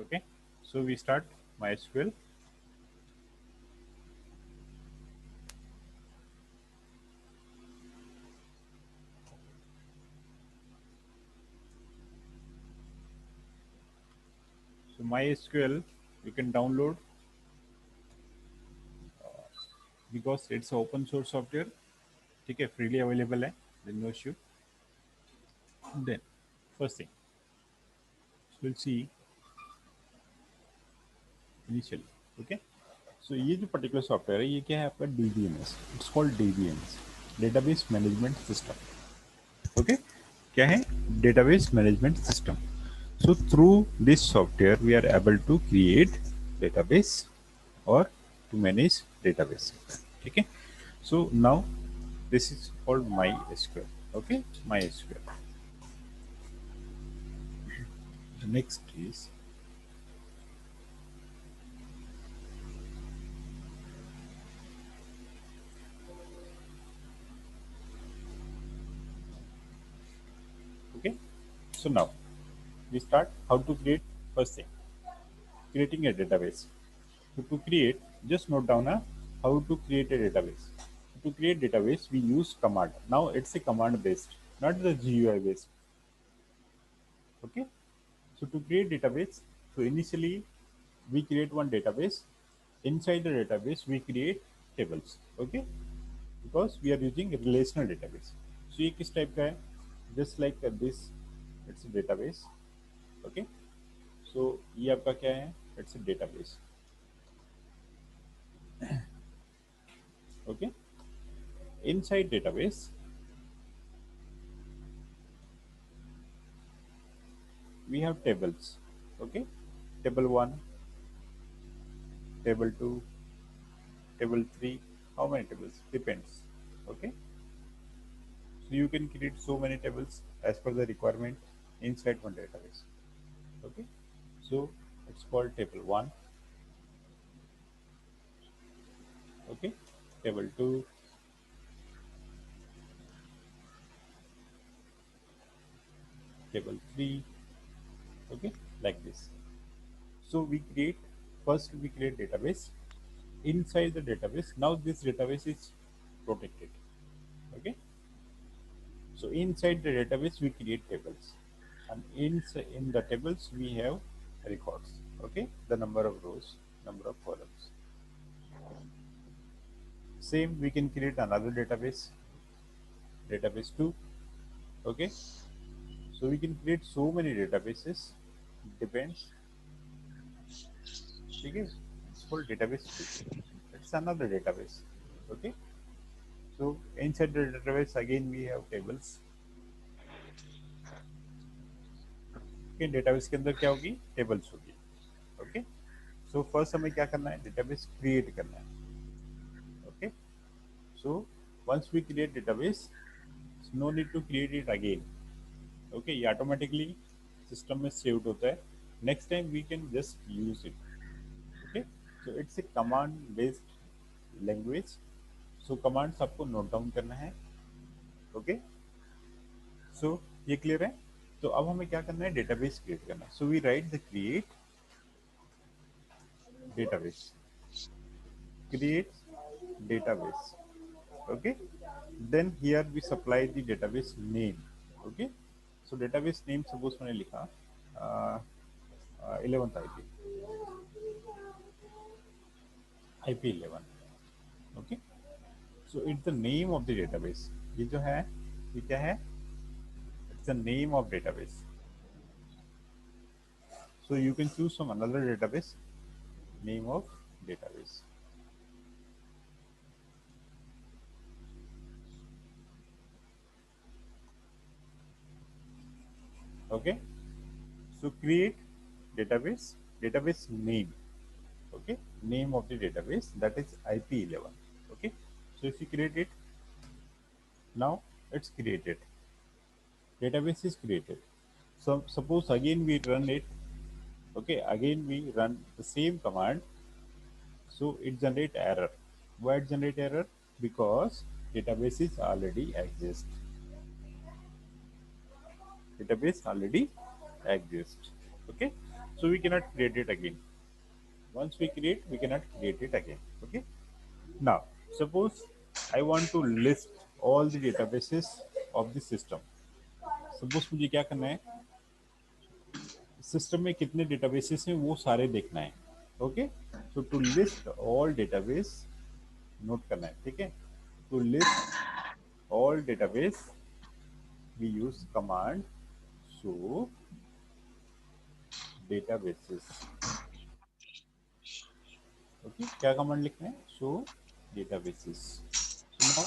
Okay, so we start MySQL. So MySQL you can download because it's open source software. ठीक है, freely available है, then no issue. Then first thing, so we'll see initially. Okay, so ये जो particular software है ये क्या है आपका DBMS. It's called DBMS, Database Management System. Okay, क्या है Database Management System. So through this software we are able to create database or to manage database. Okay, so now this is called MySQL. Okay, MySQL. The next is okay. So now we start how to create. First thing, creating a database. So to create, just note down how to create a database. To create database, we use command. Now it's a command based, not the GUI based. Okay. So to create database, so initially we create one database. Inside the database, we create tables. Okay, because we are using a relational database. So ये किस type का है? Just like this, it's a database. Okay, so ये आपका क्या है? It's a database. Okay, inside database we have tables. Okay, table 1, table 2, table 3. How many tables? Depends. Okay, so you can create so many tables as per the requirement inside one database. Okay, so it's called table 1. Okay, table 2, table 3. Okay, like this. So we create, first we create database. Inside the database, now this database is protected. Okay, so inside the database we create tables, and in the tables we have records. Okay, the number of rows, number of columns. Same, we can create another database, database 2. Okay, so we can create so many databases, depends. Okay, it's called database 2. It's another database. Okay, so inside the database again we have tables. Okay, database के अंदर क्या होगी? Tables होगी. Okay, so first हमें क्या करना है? Database create करना है. Okay, so once we create database, no need to create it again. Okay, ये ऑटोमेटिकली सिस्टम में सेव्ड होता है. Next time we can just use it. Okay, so it's a command based language. So commands आपको note down करना है. Okay, सो ये clear है. तो अब हमें क्या करना है? डेटाबेस क्रिएट करना है. So we write the create database, create database. Okay, then here we supply the database name. Okay, so database name suppose मैंने लिखा 11th IP 11. Okay, so it's the name of the database. ये जो है ये क्या है? It's the name of database. So you can choose from another database, name of database. Okay, so create database, database name. Okay, name of the database, that is IP11. Okay, so if you create it, now it's created, database is created. So suppose again we run it. Okay, again we run the same command, so it generate error. Why it generate error? Because database is already exist, database already exists. Okay, So we cannot create it again. Once we create, we cannot create it again. Okay. Now, suppose I want to list all the databases of the system. Suppose मुझे क्या करना है, system में कितने databases हैं वो सारे देखना है. Okay. So to list all database, note करना है. ठीक है. To list all database we use command show databases. Okay. क्या कमांड लिखना है? Show databases. Now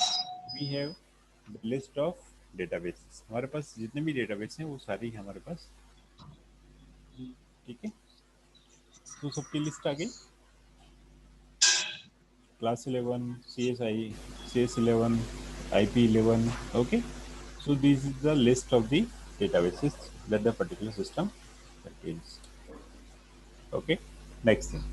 we have the list of databases. हमारे पास जितने भी डेटाबेस हैं वो सारी हैं हमारे पास. ठीक है. तो सबकी लिस्ट आ गई. Class 11, CSI, CS11, IP11. Okay. So this is the list of the databases that the particular system contains. Okay. Next thing.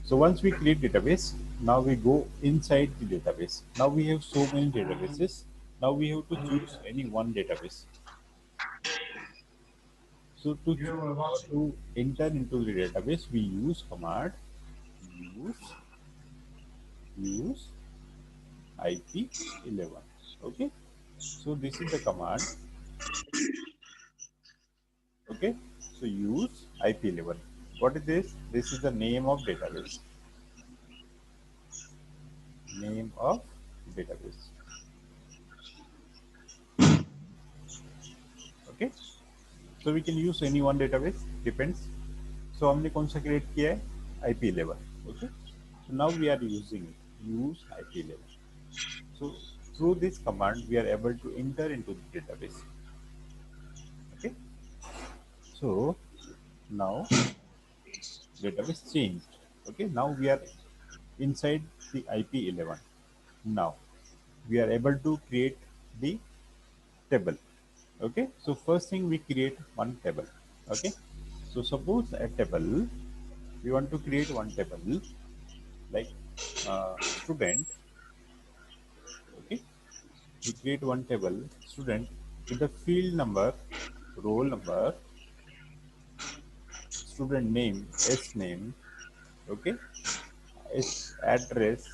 So once we create database, now we go inside the database. Now we have so many databases. Now we have to choose any one database. So to enter into the database, we use command use use IP11. Okay. So this is the command. Okay. So use IP11. What is this? This is the name of database. Name of database. Okay. So we can use any one database. Depends. So हमने कौन सा create किया है? IP11. Okay. So now we are using it. Use IP11. So through this command, we are able to enter into the database. Okay. So now database changed. Okay. Now we are inside the IP11. Now we are able to create the table. Okay. So first thing we create one table. Okay. So suppose a table, we want to create one table like student. Okay. We create one table student with the field number, roll number, student name, S name, okay, its address,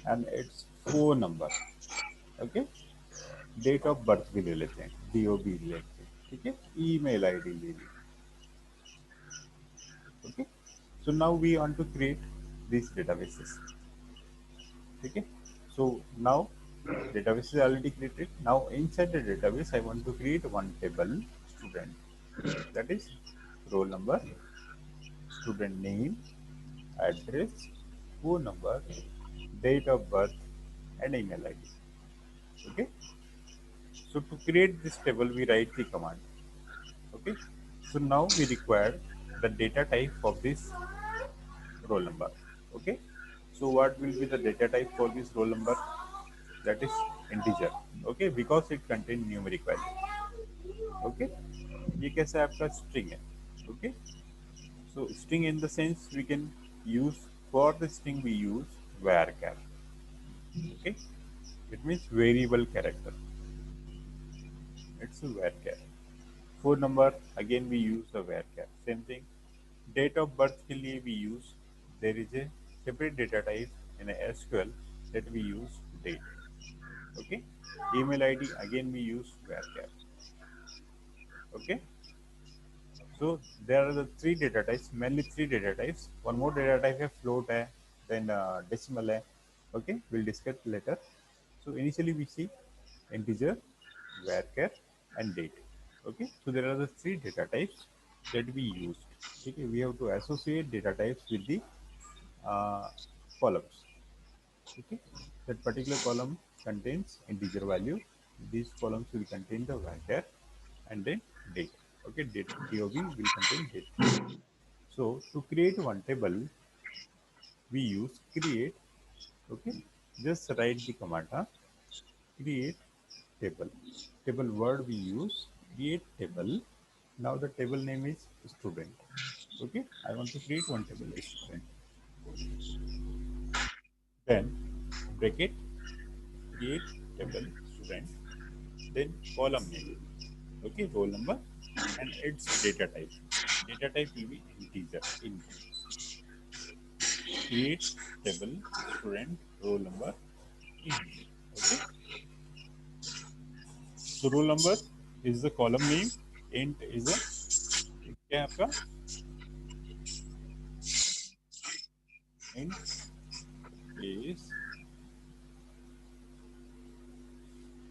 and its phone number. Okay. Date of birth भी ले लेते हैं, DOB ले लेते हैं. ठीक है. Email ID ले ली. Okay. So now we want to create these databases. ठीक है. So now database is already created. Now inside the database I want to create one table student, that is roll number, student name, address, phone number, date of birth, and email ID. Okay. So to create this table, we write the command. Okay. So now we require the data type of this roll number. Okay. So what will be the data type for this roll number? That is integer. Okay, because it contains numeric value. Okay. ये कैसा आपका string है. Okay. So string in the sense we can use, for the string we use varchar. Okay. It means variable character. It's a varchar. Phone number, again we use the varchar. Same thing. Date of birth के लिए we use, there is a separate data type in a SQL that we use date. Okay. Email ID, again we use varchar. Okay. So there are the three data types, mainly three data types. One more data type है float है, then decimal है. Okay, we'll discuss later. So initially we see integer, varchar, and date. Okay, so there are the three data types that we used. Okay, we have to associate data types with the uh, columns. Okay, that particular column contains integer value. These columns will contain the varchar and then date. Okay, date DOB will contain date. So to create one table, we use create. Okay, just write the command. Create table. Table word we use create table. Now the table name is student. Okay, I want to create one table student. Then bracket create table student. Then column name. Okay, roll number and its data type. Data type will be integer. Int. Create table student roll number int. Okay. So roll number is the column name. Int is a क्या है आपका int is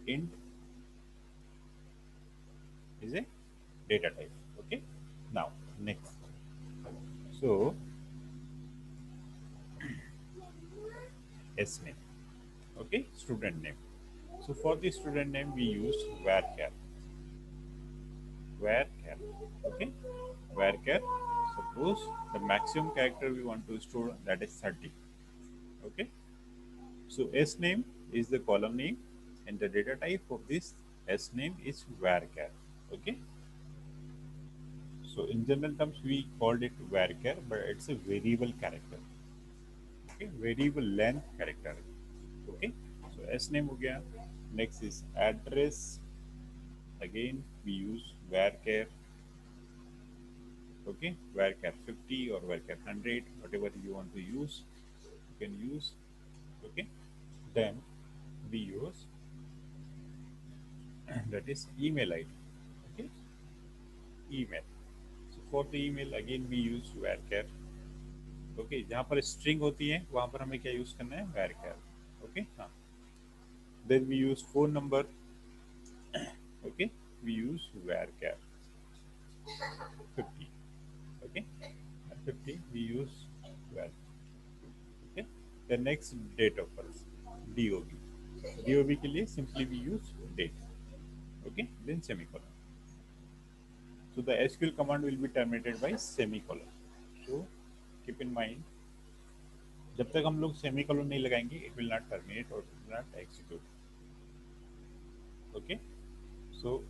int is a data type. Okay. Now next. So S name. Okay. Student name. So for the student name we use varchar. Varchar. Okay. Varchar. Suppose the maximum character we want to store that is 30. Okay. So S name is the column name and the data type of this S name is varchar. Okay. So in general terms we called it varchar, but it's a variable character. Okay, variable length character. Okay, so S name हो गया. Next is address. Again we use varchar. Okay, varchar 50 or varchar 100, whatever you want to use, you can use. Okay, then we use that is email ID. Okay, email. So for the email again we use varchar. Okay जहाँ पर string होती है वहां पर हमें क्या use करना है varchar. ओके हाँ then we use phone number. Okay, we use varchar 50. Okay, at 50 we use var. Okay, the next date of birth dob. Dob के लिए simply we use date. Okay, then semicolon. So the SQL command will be terminated by semicolon. So keep in mind जब तक हम लोग semicolon नहीं लगाएंगे it will not terminate or it will not execute. Okay, so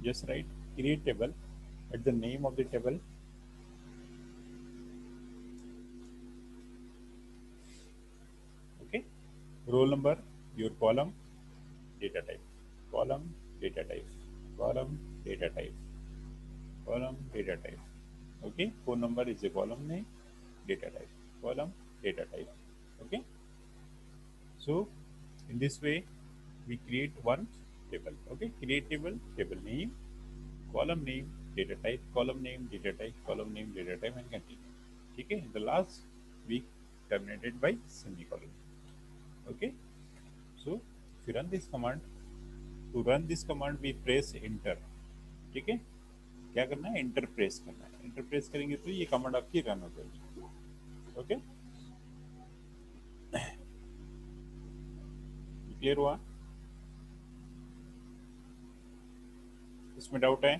just write create table at the name of the table. Okay, roll number, your column, data type, column, data type, column, data type, column, data type. Okay, phone number is a column name, data type, column, data type. Okay, so in this way we create one table. Okay, create table, table name, column name, data type, column name, data type, column name, data type, and continue. Okay, in the last we terminated by semicolon. Okay, so if you run this command, to run this command we press enter. ठीक है, क्या करना है, enter press करना है. Enter press करेंगे तो ये कमांड आपकी रन हो जाएगी. ओके, क्लियर हुआ? इसमें डाउट है?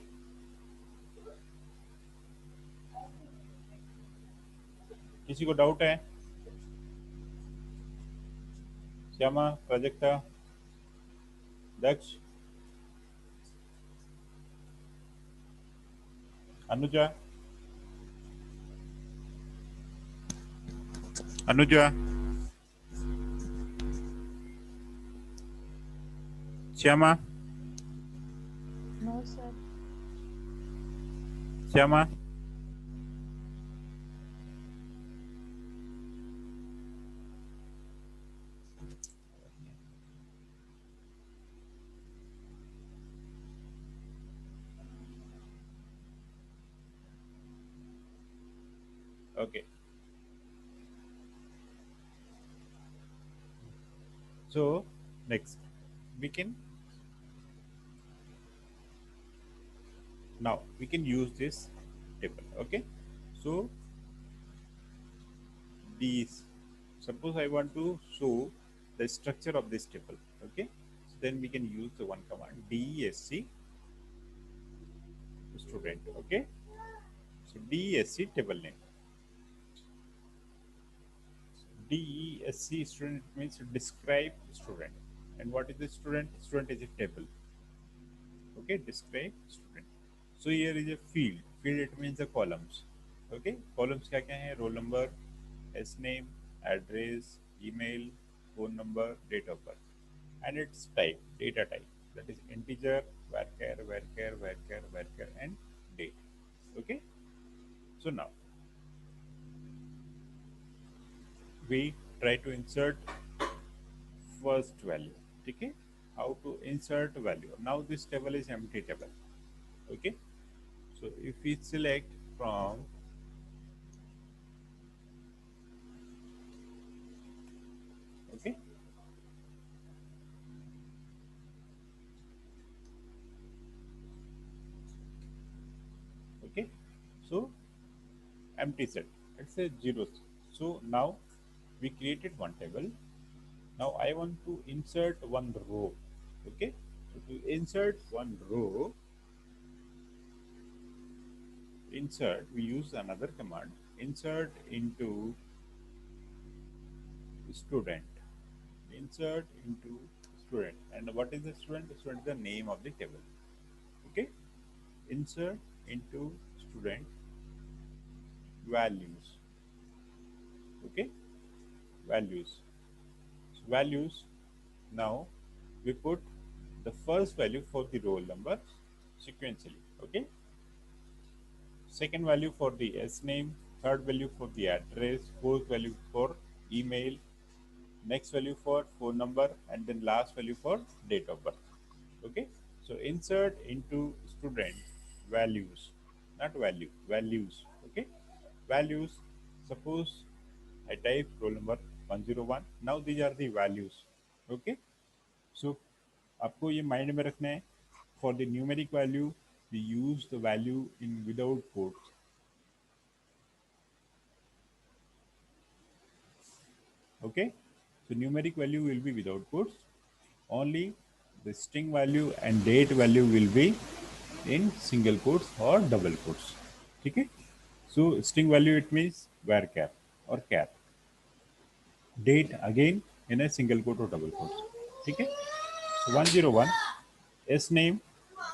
किसी को डाउट है? श्यामा, प्राजक्ता, दक्ष, Anuja, Anuja, Shyama, No, sir. Shyama, okay. So next we can now we can use this table. Okay, so these, suppose I want to show the structure of this table. Okay, so then we can use the one command desc student. Okay, so desc table name, desc student means describe student. And what is the student? Student is a table. Okay, describe student. So here is a field it means the columns. Okay, columns क्या क्या है? Roll number, S name, address, email, phone number, date of birth, and its type, data type, that is integer, varchar, and date. So now we try to insert first value. Okay, how to insert value? Now this table is empty table. Okay, so if we select from okay, okay, so empty set. It's a zeros. So now we created one table. Now I want to insert one row. Okay, so to insert one row, insert we use another command. Insert into student. Insert into student. And what is the student? Student is the name of the table. Okay, insert into student values. Okay, values. So values. Now we put the first value for the roll number sequentially. Okay, second value for the S name, third value for the address, fourth value for email, next value for phone number, and then last value for date of birth. Okay, so insert into student values, not value, values. Okay, values. Suppose I type roll number 101. Now these are the values. Okay, so आपको ये mind में रखना है. For the numeric value, we use the value in without quotes. Okay, so numeric value will be without quotes. Only the string value and date value will be in single quotes or double quotes. Okay, so string value it means varchar or char. Date again in a single quote or double quotes. Okay, so 101 S name.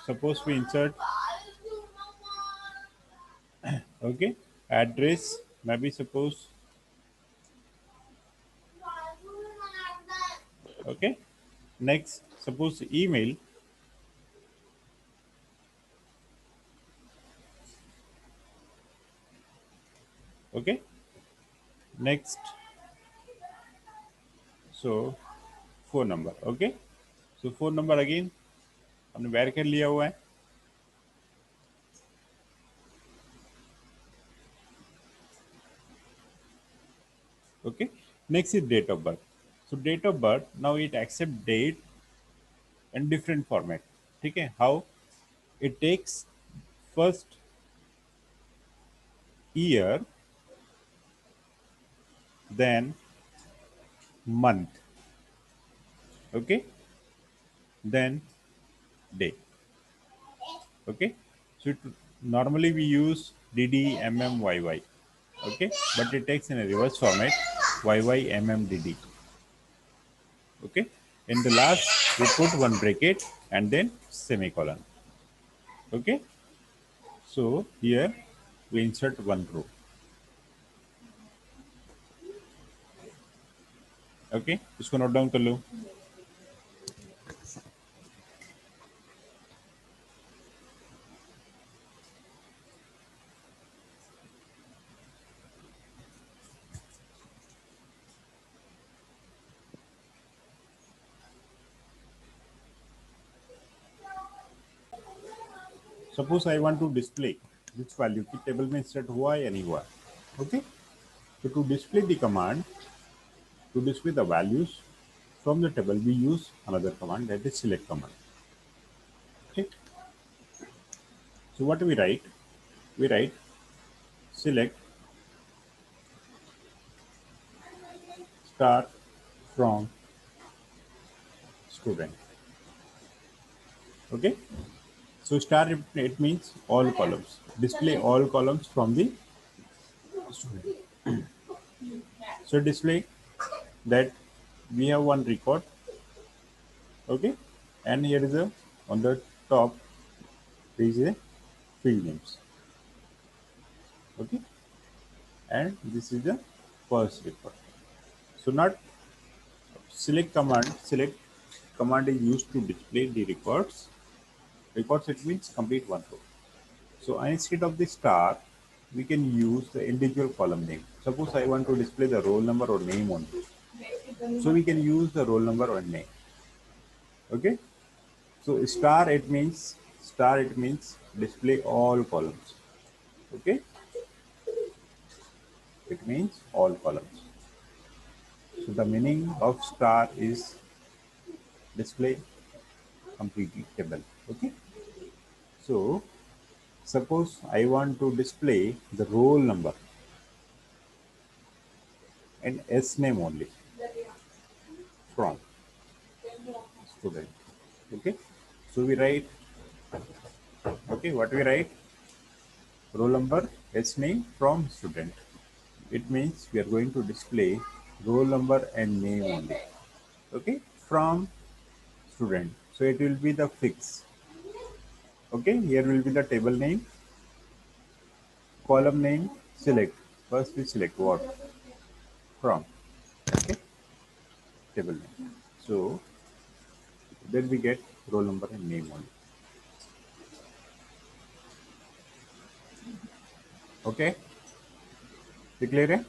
Suppose we insert okay address maybe suppose okay next suppose email okay next so phone number okay so phone number again हमने where कर लिया हुआ है okay next is date of birth so date of birth now it accept date in different format ठीक है how it takes first year then month okay then day okay so it, normally we use dd mm okay but it takes in a reverse format dd okay in the last we put one bracket and then semicolon okay so here we insert one row okay इसको note down कर लो suppose I want to display which value की table में insert हुआ या नहीं हुआ okay so to display the command to display the values from the table we use another command that is select command okay so what we write select start from student okay so star it means all columns display all columns from the student so display that we have one record okay and here is a on the top there is a field names okay and this is the first record so not select command is used to display the records it means complete one row so instead of the star we can use the individual column name. Suppose I want to display the roll number or name only. So we can use the roll number or name. Okay. So star it means display all columns. Okay. It means all columns. So the meaning of star is display completely table. Okay. So suppose I want to display the roll number and S name only from student. Okay. So we write, okay, what we write? Roll number, S name from student. It means we are going to display roll number and name only. Okay, from student. So it will be the fix. Okay, here will be the table name, column name, select. First we select what? From. Okay, table name. So then we get roll number and name only. Okay, we clear?